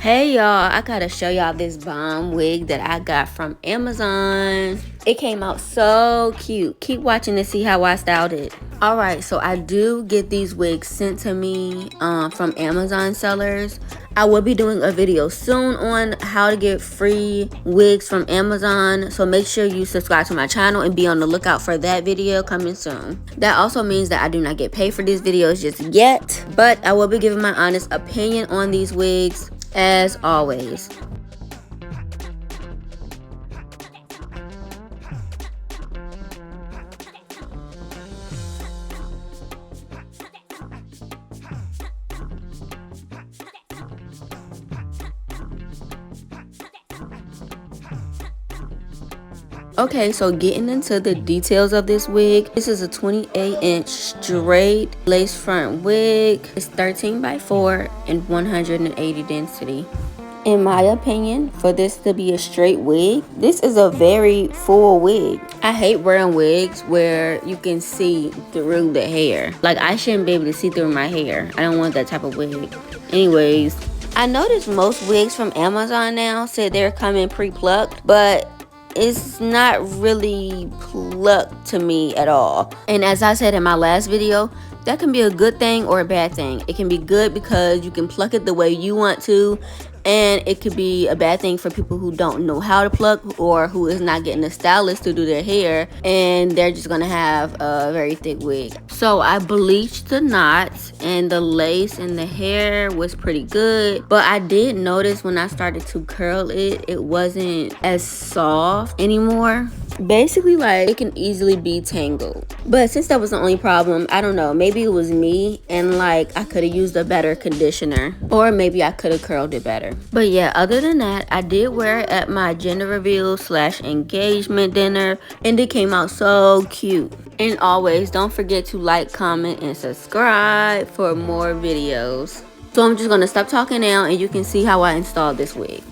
Hey y'all, I gotta show y'all this bomb wig that I got from Amazon. It came out so cute. Keep watching to see how I styled it. Alright, so I do get these wigs sent to me from Amazon sellers. I will be doing a video soon on how to get free wigs from Amazon. So make sure you subscribe to my channel and be on the lookout for that video coming soon. That also means that I do not get paid for these videos just yet. But I will be giving my honest opinion on these wigs as always. Okay, so getting into the details of this wig. This is a 28-inch straight lace front wig. It's 13 by 4 and 180 density. In my opinion, for this to be a straight wig, this is a very full wig. I hate wearing wigs where you can see through the hair. Like, I shouldn't be able to see through my hair. I don't want that type of wig. Anyways, I noticed most wigs from Amazon now said they're coming pre-plucked, but it's not really plucked to me at all. And as I said in my last video, that can be a good thing or a bad thing. It can be good because you can pluck it the way you want to, and it could be a bad thing for people who don't know how to pluck or who is not getting a stylist to do their hair and they're just gonna have a very thick wig. So I bleached the knots and the lace and the hair was pretty good, but I did notice when I started to curl it, it wasn't as soft anymore. Basically, like, it can easily be tangled. But since that was the only problem, I don't know, maybe it was me and like I could have used a better conditioner, or maybe I could have curled it better. But yeah, other than that, I did wear it at my gender reveal / engagement dinner and it came out so cute. And always don't forget to like, comment, and subscribe for more videos. So I'm just gonna stop talking now and you can see how I installed this wig.